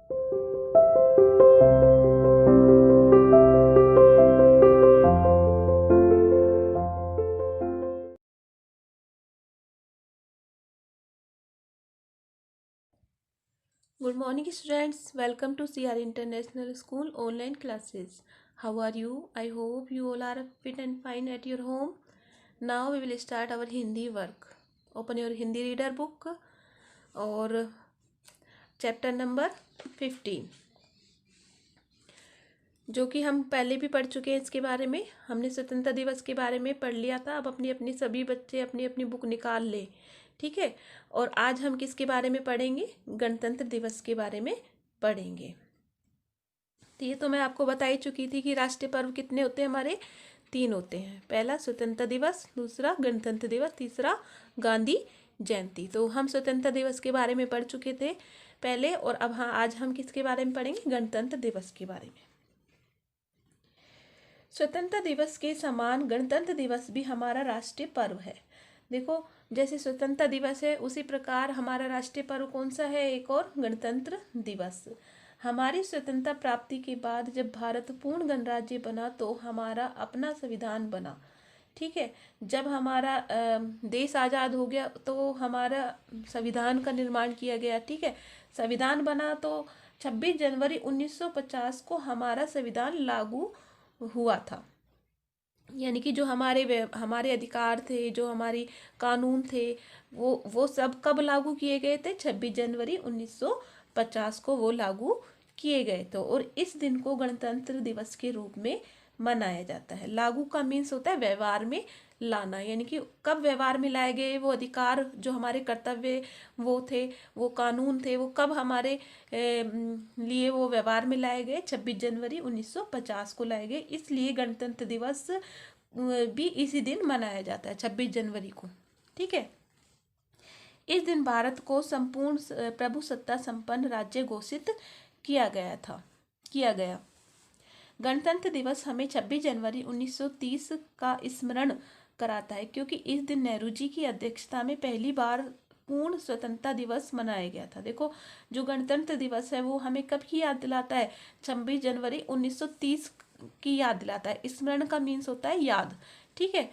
Good morning, students. Welcome to CR International School online classes. How are you? I hope you all are fit and fine at your home. Now we will start our Hindi work. Open your Hindi reader book और chapter number 15, जो कि हम पहले भी पढ़ चुके हैं। इसके बारे में हमने स्वतंत्रता दिवस के बारे में पढ़ लिया था। अब अपनी अपनी सभी बच्चे अपनी अपनी बुक निकाल ले, ठीक है। और आज हम किसके बारे में पढ़ेंगे? गणतंत्र दिवस के बारे में पढ़ेंगे। तो ये तो मैं आपको बता ही चुकी थी कि राष्ट्रीय पर्व कितने होते हैं हमारे? 3 होते हैं। पहला स्वतंत्रता दिवस, दूसरा गणतंत्र दिवस, तीसरा गांधी जयंती। तो हम स्वतंत्रता दिवस के बारे में पढ़ चुके थे पहले, और अब हाँ, आज हम किसके बारे में पढ़ेंगे? गणतंत्र दिवस के बारे में। स्वतंत्रता दिवस के समान गणतंत्र दिवस भी हमारा राष्ट्रीय पर्व है। देखो, जैसे स्वतंत्रता दिवस है उसी प्रकार हमारा राष्ट्रीय पर्व कौन सा है? एक और, गणतंत्र दिवस। हमारी स्वतंत्रता प्राप्ति के बाद जब भारत पूर्ण गणराज्य बना तो हमारा अपना संविधान बना, ठीक है। जब हमारा देश आज़ाद हो गया तो हमारा संविधान का निर्माण किया गया, ठीक है। संविधान बना तो 26 जनवरी 1950 को हमारा संविधान लागू हुआ था। यानी कि जो हमारे अधिकार थे, जो हमारी कानून थे, वो सब कब लागू किए गए थे? 26 जनवरी 1950 को वो लागू किए गए थे। और इस दिन को गणतंत्र दिवस के रूप में मनाया जाता है। लागू का मीन्स होता है व्यवहार में लाना, यानी कि कब व्यवहार में लाए गए वो अधिकार, जो हमारे कर्तव्य वो थे, वो कानून थे, वो कब हमारे लिए वो व्यवहार में लाए गए? 26 जनवरी 1950 को लाए गए। इसलिए गणतंत्र दिवस भी इसी दिन मनाया जाता है, 26 जनवरी को, ठीक है। इस दिन भारत को संपूर्ण प्रभुसत्ता संपन्न राज्य घोषित किया गया। गणतंत्र दिवस हमें 26 जनवरी 1930 का स्मरण कराता है, क्योंकि इस दिन नेहरू जी की अध्यक्षता में पहली बार पूर्ण स्वतंत्रता दिवस मनाया गया था। देखो, जो गणतंत्र दिवस है वो हमें कब की याद दिलाता है? 26 जनवरी 1930 की याद दिलाता है। स्मरण का मीन्स होता है याद, ठीक है।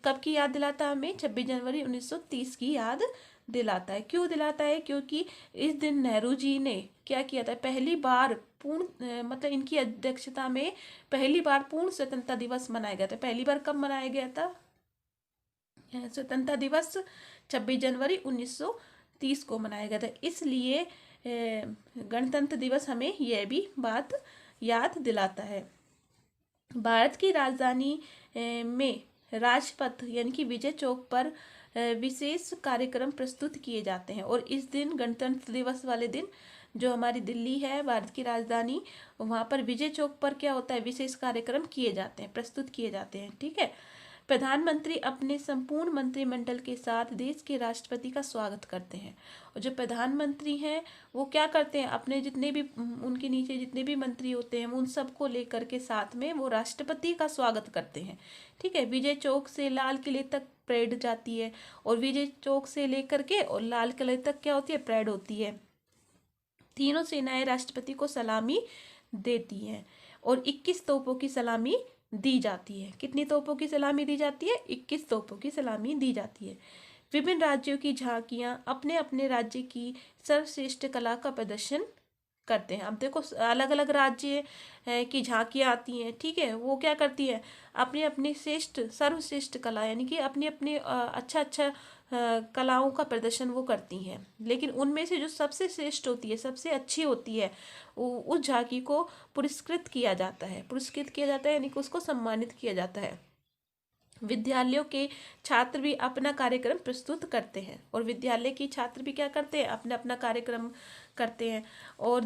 कब की याद दिलाता है हमें? 26 जनवरी 1930 की याद दिलाता है। क्यों दिलाता है? क्योंकि इस दिन नेहरू जी ने क्या किया था? पहली बार पूर्ण मतलब इनकी अध्यक्षता में पहली बार पूर्ण स्वतंत्रता दिवस मनाया गया था। पहली बार कब मनाया गया था स्वतंत्रता दिवस? 26 जनवरी 1930 को मनाया गया था। इसलिए गणतंत्र दिवस हमें यह भी बात याद दिलाता है। भारत की राजधानी में राजपथ यानी कि विजय चौक पर विशेष कार्यक्रम प्रस्तुत किए जाते हैं। और इस दिन, गणतंत्र दिवस वाले दिन, जो हमारी दिल्ली है भारत की राजधानी, वहाँ पर विजय चौक पर क्या होता है? विशेष कार्यक्रम किए जाते हैं, प्रस्तुत किए जाते हैं, ठीक है। प्रधानमंत्री अपने संपूर्ण मंत्रिमंडल के साथ देश के राष्ट्रपति का स्वागत करते हैं। और जो प्रधानमंत्री हैं वो क्या करते हैं? अपने जितने भी उनके नीचे जितने भी मंत्री होते हैं उन सबको लेकर के साथ में वो राष्ट्रपति का स्वागत करते हैं, ठीक है। विजय चौक से लाल किले तक परेड जाती है, और विजय चौक से लेकर के और लाल किले तक क्या होती है? परेड होती है। तीनों सेनाएं राष्ट्रपति को सलामी देती हैं, और 21 तोपों की सलामी दी जाती है। कितनी तोपों की सलामी दी जाती है? 21 तोपों की सलामी दी जाती है। विभिन्न राज्यों की झांकियां अपने अपने राज्य की सर्वश्रेष्ठ कला का प्रदर्शन करते हैं। अब देखो, अलग अलग राज्य की झांकियां आती हैं, ठीक है। वो क्या करती है? अपनी अपनी सर्वश्रेष्ठ कला, यानी कि अपनी अपनी अच्छा अच्छा कलाओं का प्रदर्शन वो करती हैं। लेकिन उनमें से जो सबसे श्रेष्ठ होती है, सबसे अच्छी होती है, उस झांकी को पुरस्कृत किया जाता है, यानी कि उसको सम्मानित किया जाता है। विद्यालयों के छात्र भी अपना कार्यक्रम प्रस्तुत करते हैं, और विद्यालय के छात्र भी क्या करते हैं? अपना अपना कार्यक्रम करते हैं। और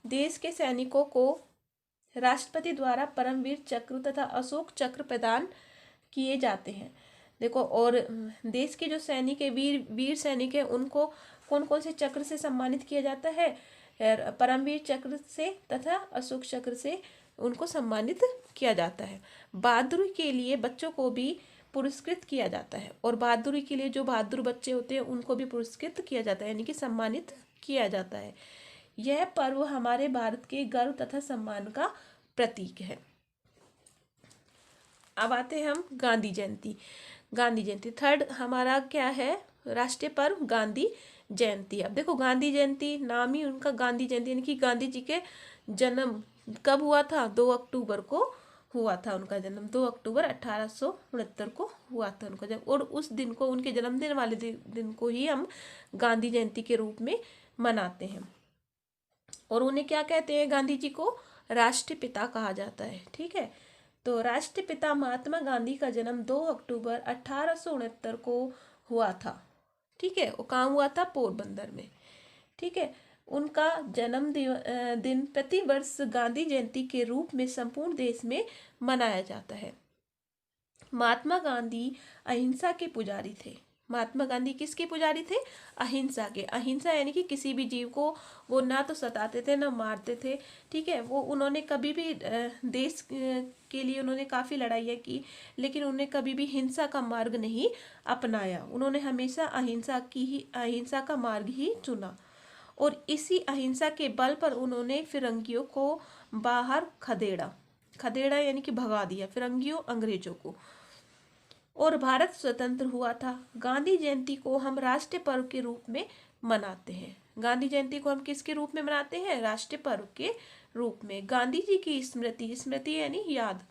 देश के सैनिकों को राष्ट्रपति द्वारा परमवीर चक्र तथा अशोक चक्र प्रदान किए जाते हैं। देखो, और देश के जो सैनिक है, वीर सैनिक है, उनको कौन कौन से चक्र से सम्मानित किया जाता है? परमवीर चक्र से तथा अशोक चक्र से उनको सम्मानित किया जाता है। बहादुरी के लिए बच्चों को भी पुरस्कृत किया जाता है। और बहादुरी के लिए जो बहादुर बच्चे होते हैं उनको भी पुरस्कृत किया जाता है, यानी कि सम्मानित किया जाता है। यह पर्व हमारे भारत के गर्व तथा सम्मान का प्रतीक है। अब आते हैं हम गांधी जयंती। गांधी जयंती थर्ड हमारा क्या है राष्ट्रीय पर्व, गांधी जयंती। अब देखो गांधी जयंती नाम ही उनका गांधी जयंती, यानी कि गांधी जी के जन्म कब हुआ था, 2 अक्टूबर को हुआ था उनका जन्म। 2 अक्टूबर 1869 को हुआ था उनका जन्म। और उस दिन को, उनके जन्मदिन वाले दिन को ही हम गांधी जयंती के रूप में मनाते हैं। और उन्हें क्या कहते हैं, गांधी जी को राष्ट्रपिता कहा जाता है। ठीक है, तो राष्ट्रपिता महात्मा गांधी का जन्म 2 अक्टूबर 1869 को हुआ था। ठीक है, वो कहाँ हुआ था, पोरबंदर में। ठीक है, उनका जन्म दिन प्रतिवर्ष गांधी जयंती के रूप में संपूर्ण देश में मनाया जाता है। महात्मा गांधी अहिंसा के पुजारी थे। महात्मा गांधी किसके पुजारी थे, अहिंसा के। अहिंसा यानी कि किसी भी जीव को वो ना तो सताते थे ना मारते थे। ठीक है, वो उन्होंने कभी भी देश के लिए उन्होंने काफ़ी लड़ाइयाँ की, लेकिन उन्होंने कभी भी हिंसा का मार्ग नहीं अपनाया। उन्होंने हमेशा अहिंसा का मार्ग ही चुना। और इसी अहिंसा के बल पर उन्होंने फिरंगियों को बाहर खदेड़ा यानी कि भगा दिया, फिरंगियों अंग्रेजों को। और भारत स्वतंत्र हुआ था। गांधी जयंती को हम राष्ट्रीय पर्व के रूप में मनाते हैं। गांधी जयंती को हम किसके रूप में मनाते हैं, राष्ट्रीय पर्व के रूप में। गांधी जी की स्मृति यानी याद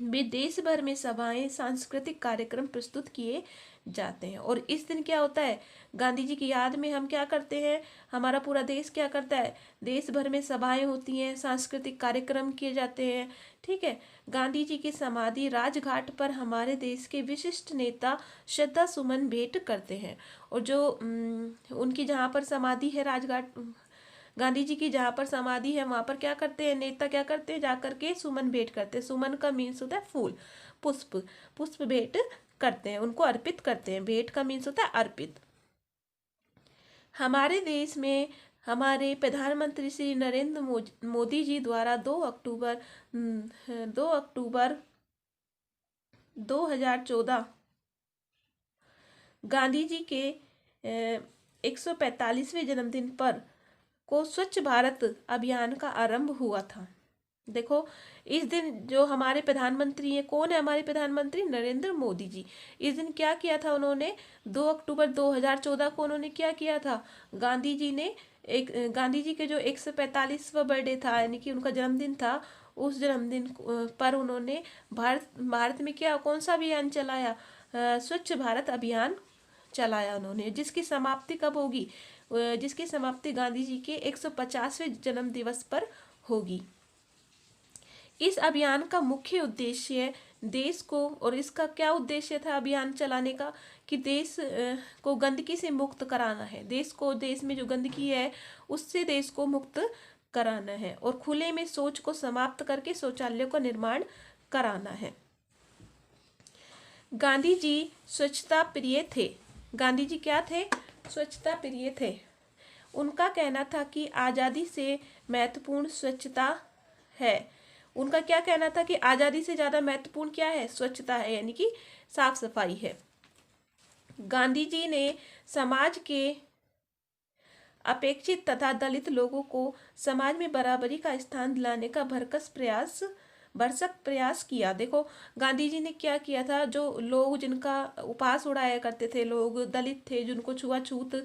में देश भर में सभाएं, सांस्कृतिक कार्यक्रम प्रस्तुत किए जाते हैं। और इस दिन क्या होता है, गांधी जी की याद में हम क्या करते हैं, हमारा पूरा देश क्या करता है, देश भर में सभाएं होती हैं, सांस्कृतिक कार्यक्रम किए जाते हैं। ठीक है, गांधी जी की समाधि राजघाट पर हमारे देश के विशिष्ट नेता श्रद्धा सुमन भेंट करते हैं। और जो उनकी जहाँ पर समाधि है, राजघाट गांधी जी की जहाँ पर समाधि है, वहाँ पर क्या करते हैं, नेता क्या करते हैं, जाकर के सुमन भेंट करते हैं। सुमन का मीन्स होता है फूल, पुष्प भेंट करते हैं, उनको अर्पित करते हैं। भेंट का मीन्स होता है अर्पित। हमारे देश में हमारे प्रधानमंत्री श्री नरेंद्र मोदी जी द्वारा 2 अक्टूबर 2014 गांधी जी के 145वें जन्मदिन पर को स्वच्छ भारत अभियान का आरंभ हुआ था। देखो इस दिन जो हमारे प्रधानमंत्री हैं, कौन है हमारे प्रधानमंत्री, नरेंद्र मोदी जी। इस दिन क्या किया था उन्होंने, 2 अक्टूबर 2014 को उन्होंने क्या किया था, गांधी जी के जो 145वां बर्थडे था, यानी कि उनका जन्मदिन था, उस जन्मदिन पर उन्होंने भारत में क्या, कौन सा अभियान चलाया, स्वच्छ भारत अभियान चलाया उन्होंने, जिसकी समाप्ति कब होगी, जिसकी समाप्ति गांधी जी के 150वें जन्म दिवस पर होगी। इस अभियान का मुख्य उद्देश्य देश को, और इसका क्या उद्देश्य था अभियान चलाने का, कि देश को गंदगी से मुक्त कराना है। देश में जो गंदगी है उससे देश को मुक्त कराना है, और खुले में शौच को समाप्त करके शौचालयों का निर्माण कराना है। गांधी जी स्वच्छता प्रिय थे। गांधी जी क्या थे, स्वच्छता प्रिय थे। उनका कहना था कि आज़ादी से महत्वपूर्ण स्वच्छता है। उनका क्या कहना था कि आज़ादी से ज़्यादा महत्वपूर्ण क्या है, स्वच्छता है, यानी कि साफ सफाई है। गांधी जी ने समाज के अपेक्षित तथा दलित लोगों को समाज में बराबरी का स्थान दिलाने का भरसक प्रयास किया। देखो गांधी जी ने क्या किया था, जो लोग जिनका उपहास उड़ाया करते थे, लोग दलित थे, जिनको छुआछूत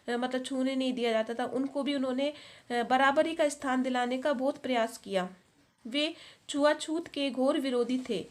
मतलब छूने नहीं दिया जाता था, उनको भी उन्होंने बराबरी का स्थान दिलाने का बहुत प्रयास किया। वे छुआछूत के घोर विरोधी थे।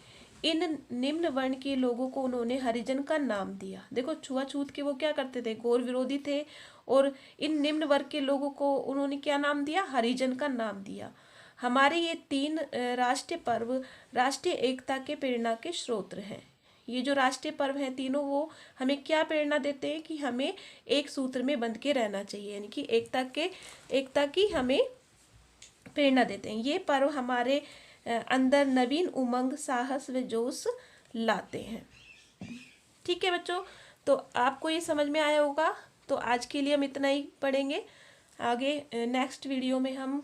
इन निम्न वर्ण के लोगों को उन्होंने हरिजन का नाम दिया। देखो छुआछूत के वो क्या करते थे, घोर विरोधी थे, और इन निम्न वर्ग के लोगों को उन्होंने क्या नाम दिया, हरिजन का नाम दिया। हमारे ये 3 राष्ट्रीय पर्व राष्ट्रीय एकता के प्रेरणा के स्रोत हैं। ये जो राष्ट्रीय पर्व हैं तीनों, वो हमें क्या प्रेरणा देते हैं कि हमें एक सूत्र में बंध के रहना चाहिए, यानी कि एकता की हमें प्रेरणा देते हैं। ये पर्व हमारे अंदर नवीन उमंग, साहस व जोश लाते हैं। ठीक है बच्चों, तो आपको ये समझ में आया होगा। तो आज के लिए हम इतना ही पढ़ेंगे। आगे नेक्स्ट वीडियो में हम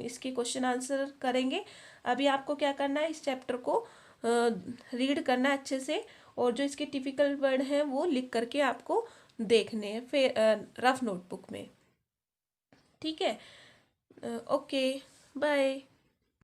इसके क्वेश्चन आंसर करेंगे। अभी आपको क्या करना है, इस चैप्टर को रीड करना अच्छे से, और जो इसके टिपिकल वर्ड हैं वो लिख करके आपको देखने हैं फिर रफ नोटबुक में। ठीक है, ओके, बाय।